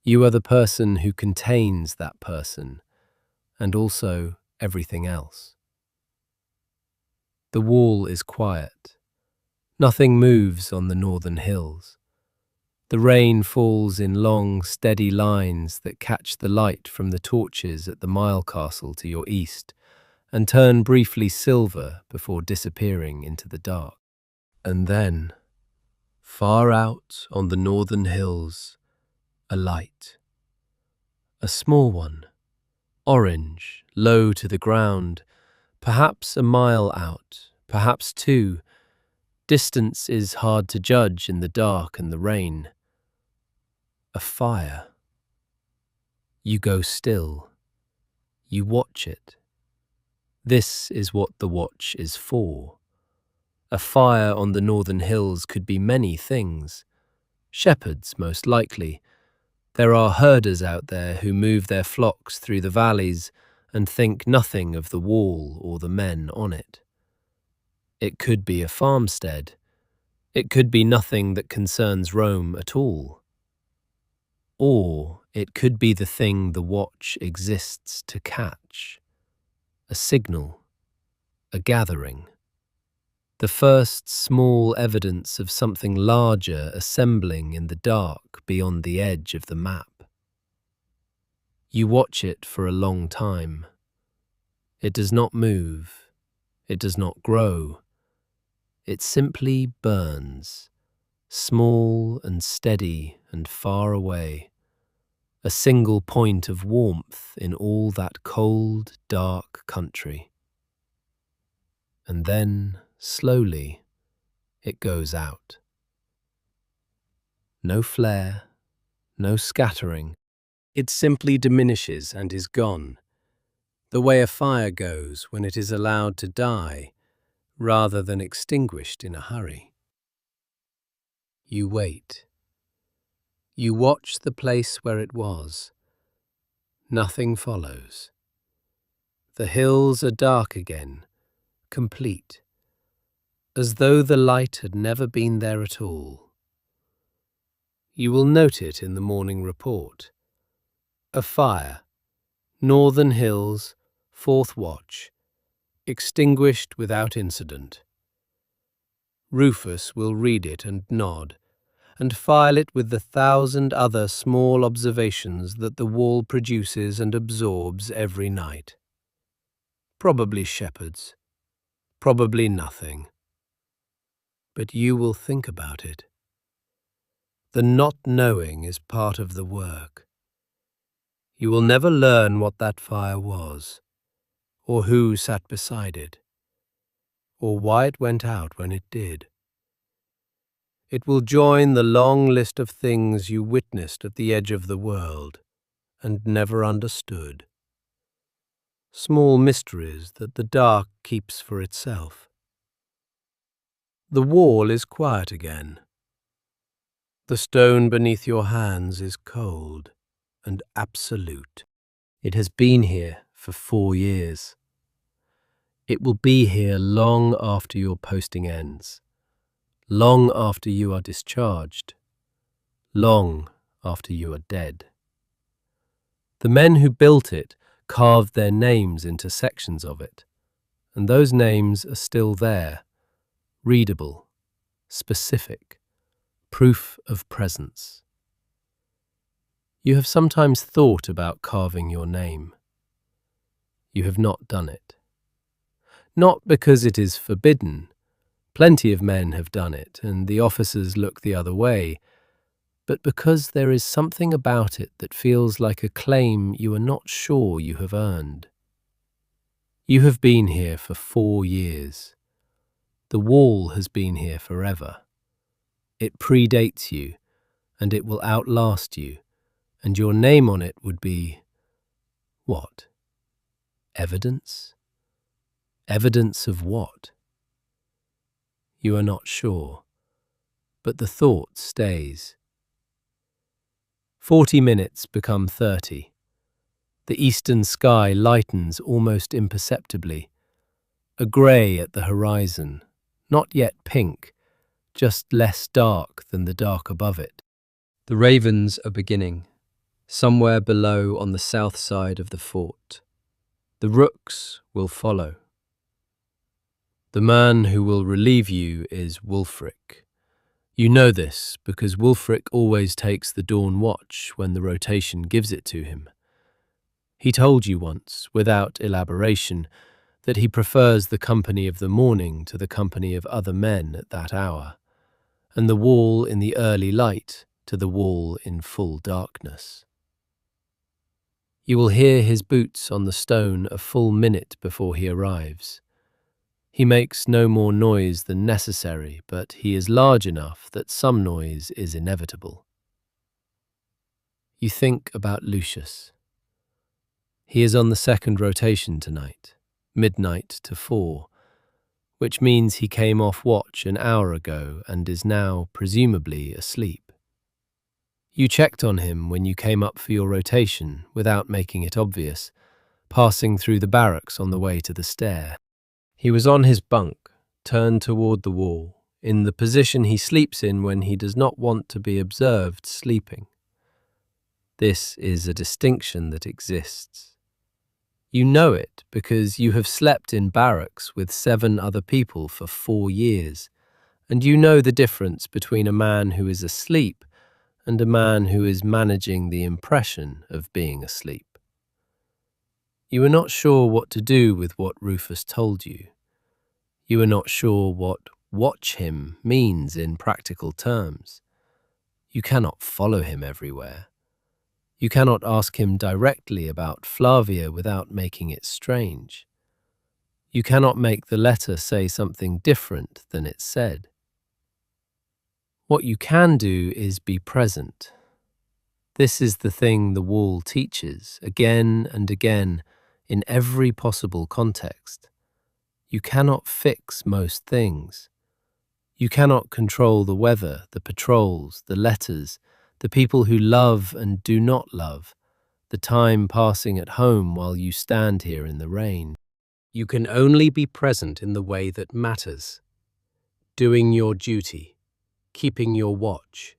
You are the person who contains that person, and also everything else. The wall is quiet. Nothing moves on the northern hills. The rain falls in long, steady lines that catch the light from the torches at the Mile Castle to your east and turn briefly silver before disappearing into the dark. And then, far out on the northern hills, a light. A small one, orange, low to the ground, perhaps a mile out, perhaps two. Distance is hard to judge in the dark and the rain. A fire. You go still. You watch it. This is what the watch is for. A fire on the northern hills could be many things. Shepherds, most likely. There are herders out there who move their flocks through the valleys and think nothing of the wall or the men on it. It could be a farmstead. It could be nothing that concerns Rome at all. Or it could be the thing the watch exists to catch. A signal. A gathering. The first small evidence of something larger assembling in the dark beyond the edge of the map. You watch it for a long time. It does not move. It does not grow. It simply burns, small and steady and far away, a single point of warmth in all that cold, dark country. And then, slowly, it goes out. No flare, no scattering. It simply diminishes and is gone, the way a fire goes when it is allowed to die rather than extinguished in a hurry. You wait. You watch the place where it was. Nothing follows. The hills are dark again, complete, as though the light had never been there at all. You will note it in the morning report. A fire, northern hills, fourth watch, extinguished without incident. Rufus will read it and nod, and file it with the 1,000 other small observations that the wall produces and absorbs every night. Probably shepherds, probably nothing. But you will think about it. The not knowing is part of the work. You will never learn what that fire was, or who sat beside it, or why it went out when it did. It will join the long list of things you witnessed at the edge of the world and never understood. Small mysteries that the dark keeps for itself. The wall is quiet again. The stone beneath your hands is cold and absolute. It has been here for 4 years. It will be here long after your posting ends, long after you are discharged, long after you are dead. The men who built it carved their names into sections of it, and those names are still there, readable, specific, proof of presence. You have sometimes thought about carving your name. You have not done it. Not because it is forbidden. Plenty of men have done it, and the officers look the other way, but because there is something about it that feels like a claim you are not sure you have earned. You have been here for 4 years. The wall has been here forever. It predates you, and it will outlast you, and your name on it would be… what? Evidence? Evidence of what? You are not sure, but the thought stays. 40 minutes become 30. The eastern sky lightens almost imperceptibly. A grey at the horizon, not yet pink, just less dark than the dark above it. The ravens are beginning, somewhere below on the south side of the fort. The rooks will follow. The man who will relieve you is Wulfric. You know this because Wulfric always takes the dawn watch when the rotation gives it to him. He told you once, without elaboration, that he prefers the company of the morning to the company of other men at that hour, and the wall in the early light to the wall in full darkness. You will hear his boots on the stone a full minute before he arrives. He makes no more noise than necessary, but he is large enough that some noise is inevitable. You think about Lucius. He is on the second rotation tonight, midnight to 4, which means he came off watch an hour ago and is now presumably asleep. You checked on him when you came up for your rotation without making it obvious, passing through the barracks on the way to the stair. He was on his bunk, turned toward the wall, in the position he sleeps in when he does not want to be observed sleeping. This is a distinction that exists. You know it because you have slept in barracks with 7 other people for 4 years, and you know the difference between a man who is asleep and a man who is managing the impression of being asleep. You are not sure what to do with what Rufus told you. You are not sure what "watch him" means in practical terms. You cannot follow him everywhere. You cannot ask him directly about Flavia without making it strange. You cannot make the letter say something different than it said. What you can do is be present. This is the thing the wall teaches again and again in every possible context. You cannot fix most things. You cannot control the weather, the patrols, the letters, the people who love and do not love, the time passing at home while you stand here in the rain. You can only be present in the way that matters, doing your duty, keeping your watch,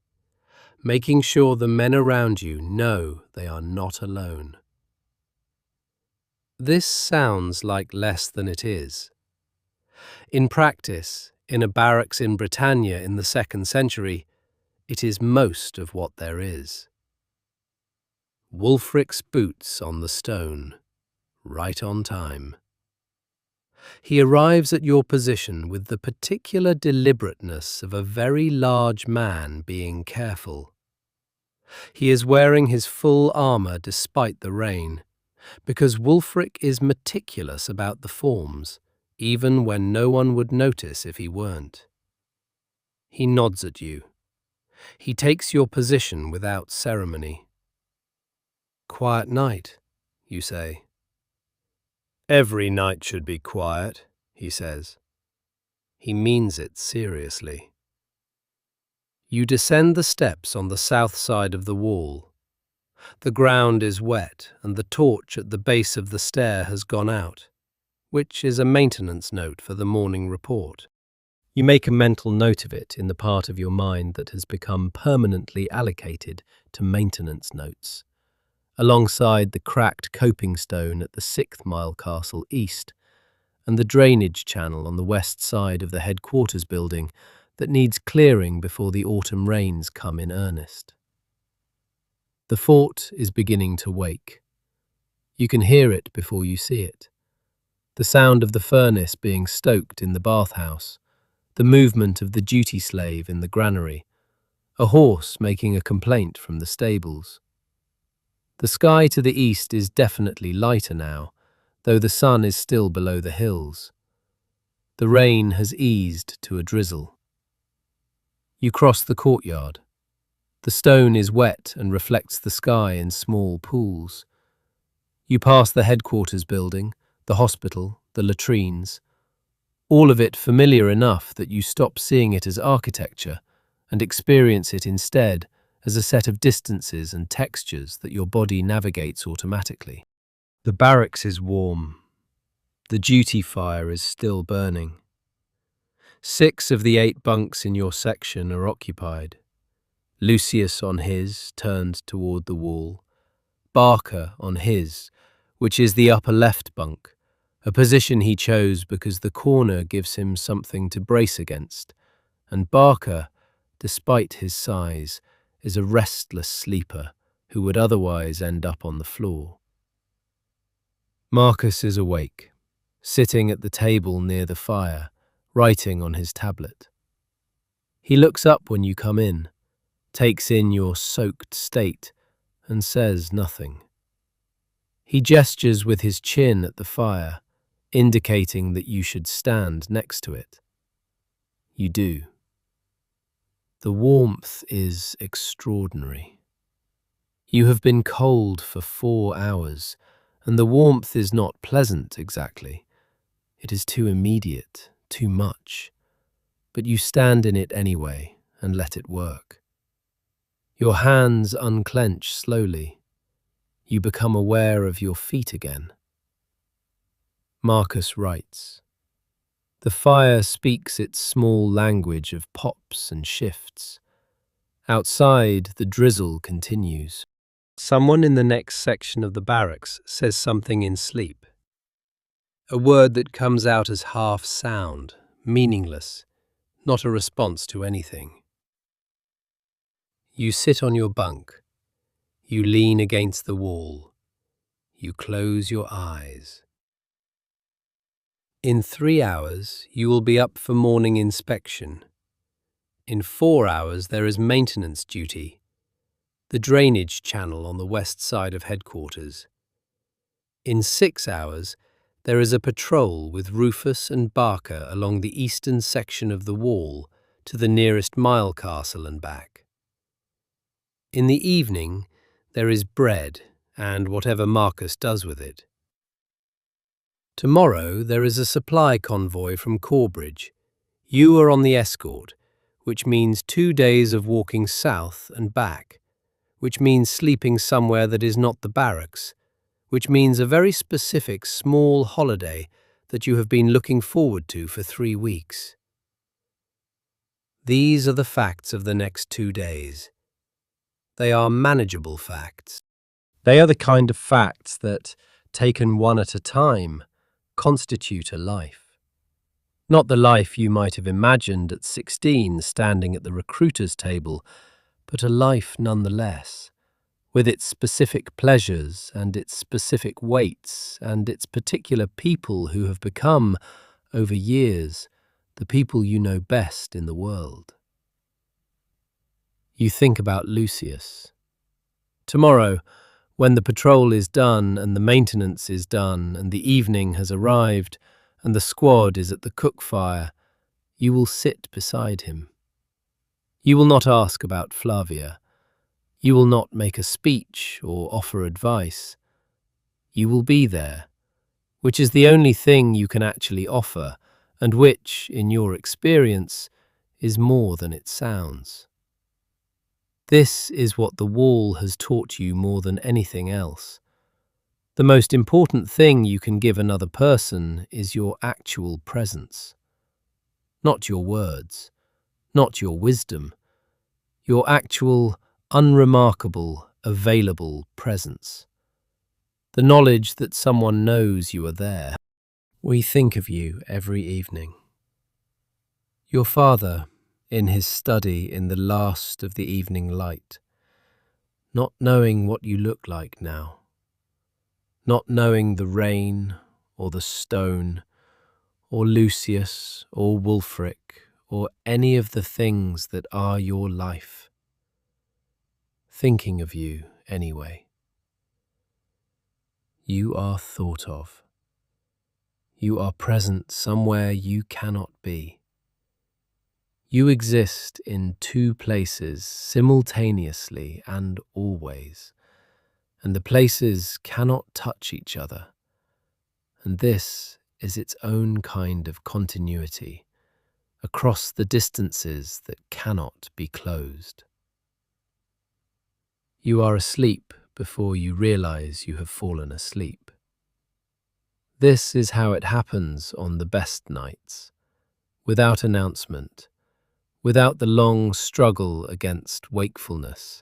making sure the men around you know they are not alone. This sounds like less than it is. In practice, in a barracks in Britannia in the 2nd century, it is most of what there is. Wulfric's boots on the stone, right on time. He arrives at your position with the particular deliberateness of a very large man being careful. He is wearing his full armour despite the rain, because Wulfric is meticulous about the forms, even when no one would notice if he weren't. He nods at you. He takes your position without ceremony. Quiet night, you say. Every night should be quiet, he says. He means it seriously. You descend the steps on the south side of the wall. The ground is wet and the torch at the base of the stair has gone out, which is a maintenance note for the morning report. You make a mental note of it in the part of your mind that has become permanently allocated to maintenance notes, alongside the cracked coping stone at the 6th Mile Castle East and the drainage channel on the west side of the headquarters building that needs clearing before the autumn rains come in earnest. The fort is beginning to wake. You can hear it before you see it. The sound of the furnace being stoked in the bathhouse, the movement of the duty slave in the granary, a horse making a complaint from the stables. The sky to the east is definitely lighter now, though the sun is still below the hills. The rain has eased to a drizzle. You cross the courtyard. The stone is wet and reflects the sky in small pools. You pass the headquarters building, the hospital, the latrines, all of it familiar enough that you stop seeing it as architecture and experience it instead as a set of distances and textures that your body navigates automatically. The barracks is warm. The duty fire is still burning. 6 of the 8 bunks in your section are occupied. Lucius on his, turned toward the wall. Barker on his, which is the upper left bunk, a position he chose because the corner gives him something to brace against, and Barker, despite his size, is a restless sleeper who would otherwise end up on the floor. Marcus is awake, sitting at the table near the fire, writing on his tablet. He looks up when you come in, takes in your soaked state, and says nothing. He gestures with his chin at the fire, indicating that you should stand next to it. You do. The warmth is extraordinary. You have been cold for 4 hours, and the warmth is not pleasant exactly. It is too immediate, too much. But you stand in it anyway and let it work. Your hands unclench slowly. You become aware of your feet again. Marcus writes. The fire speaks its small language of pops and shifts. Outside, the drizzle continues. Someone in the next section of the barracks says something in sleep. A word that comes out as half sound, meaningless, not a response to anything. You sit on your bunk. You lean against the wall. You close your eyes. In 3 hours, you will be up for morning inspection. In 4 hours, there is maintenance duty, the drainage channel on the west side of headquarters. In 6 hours, there is a patrol with Rufus and Barker along the eastern section of the wall to the nearest mile castle and back. In the evening, there is bread and whatever Marcus does with it. Tomorrow, there is a supply convoy from Corbridge. You are on the escort, which means 2 days of walking south and back, which means sleeping somewhere that is not the barracks, which means a very specific small holiday that you have been looking forward to for 3 weeks. These are the facts of the next 2 days. They are manageable facts. They are the kind of facts that, taken one at a time, constitute a life. Not the life you might have imagined at 16 standing at the recruiter's table, but a life nonetheless, with its specific pleasures and its specific weights and its particular people who have become, over years, the people you know best in the world. You think about Lucius. Tomorrow, when the patrol is done and the maintenance is done and the evening has arrived and the squad is at the cook fire, you will sit beside him. You will not ask about Flavia. You will not make a speech or offer advice. You will be there, which is the only thing you can actually offer and which, in your experience, is more than it sounds. This is what the wall has taught you more than anything else. The most important thing you can give another person is your actual presence. Not your words, not your wisdom, your actual, unremarkable, available presence. The knowledge that someone knows you are there. We think of you every evening. Your father, in his study in the last of the evening light, not knowing what you look like now, not knowing the rain or the stone or Lucius or Wulfric or any of the things that are your life. thinking of you anyway. You are thought of. You are present somewhere you cannot be. You exist in two places simultaneously and always, and the places cannot touch each other. And this is its own kind of continuity across the distances that cannot be closed. You are asleep before you realize you have fallen asleep. This is how it happens on the best nights, without announcement, without the long struggle against wakefulness,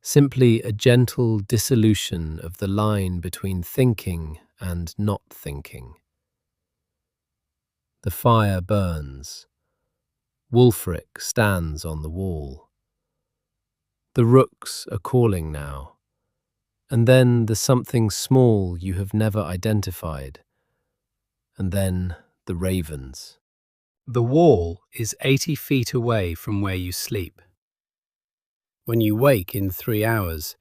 simply a gentle dissolution of the line between thinking and not thinking. The fire burns. Wulfric stands on the wall. The rooks are calling now, and then the something small you have never identified, and then the ravens. The wall is 80 feet away from where you sleep. When you wake in 3 hours,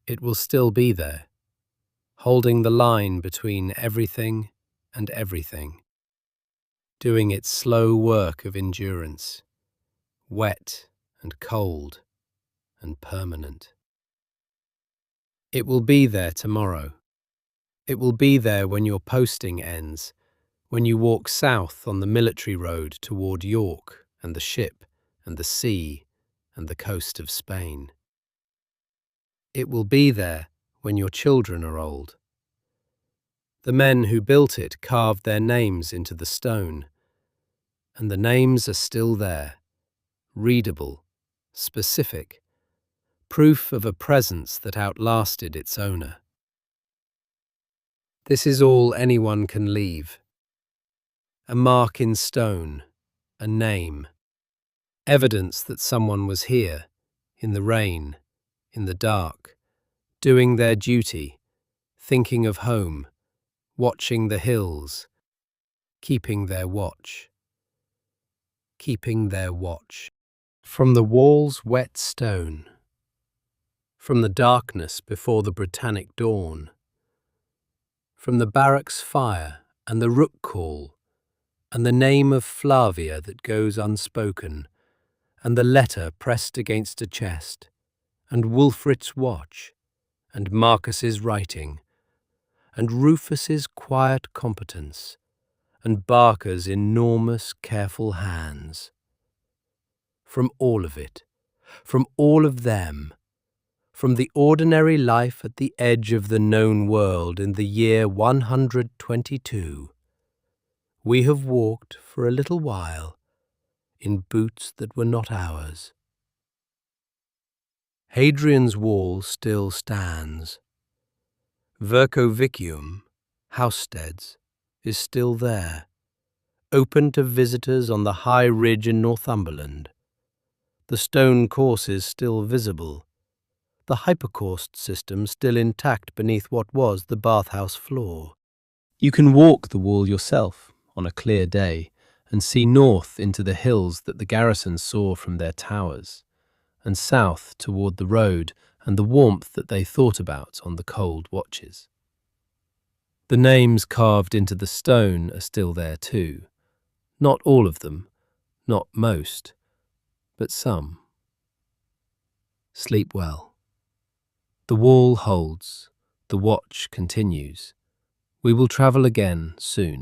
it will still be there, holding the line between everything and everything, doing its slow work of endurance, wet and cold and permanent. It will be there tomorrow. It will be there when your posting ends, when you walk south on the military road toward York and the ship and the sea and the coast of Spain. It will be there when your children are old. The men who built it carved their names into the stone, and the names are still there, readable, specific, proof of a presence that outlasted its owner. This is all anyone can leave. A mark in stone, a name, evidence that someone was here, in the rain, in the dark, doing their duty, thinking of home, watching the hills, keeping their watch. Keeping their watch. From the wall's wet stone, from the darkness before the Britannic dawn, from the barracks fire and the rook call, and the name of Flavia that goes unspoken, and the letter pressed against a chest, and Wulfric's watch, and Marcus's writing, and Rufus's quiet competence, and Barker's enormous careful hands. From all of it, from all of them, from the ordinary life at the edge of the known world in the year 122, we have walked for a little while in boots that were not ours. Hadrian's wall still stands. Vercovicium, Housesteads, is still there, open to visitors on the high ridge in Northumberland. The stone courses still visible, the hypocaust system still intact beneath what was the bathhouse floor. You can walk the wall yourself on a clear day and see north into the hills that the garrison saw from their towers, and south toward the road and the warmth that they thought about on the cold watches. The names carved into the stone are still there too. Not all of them, not most, but some. Sleep well. The wall holds, the watch continues. We will travel again soon.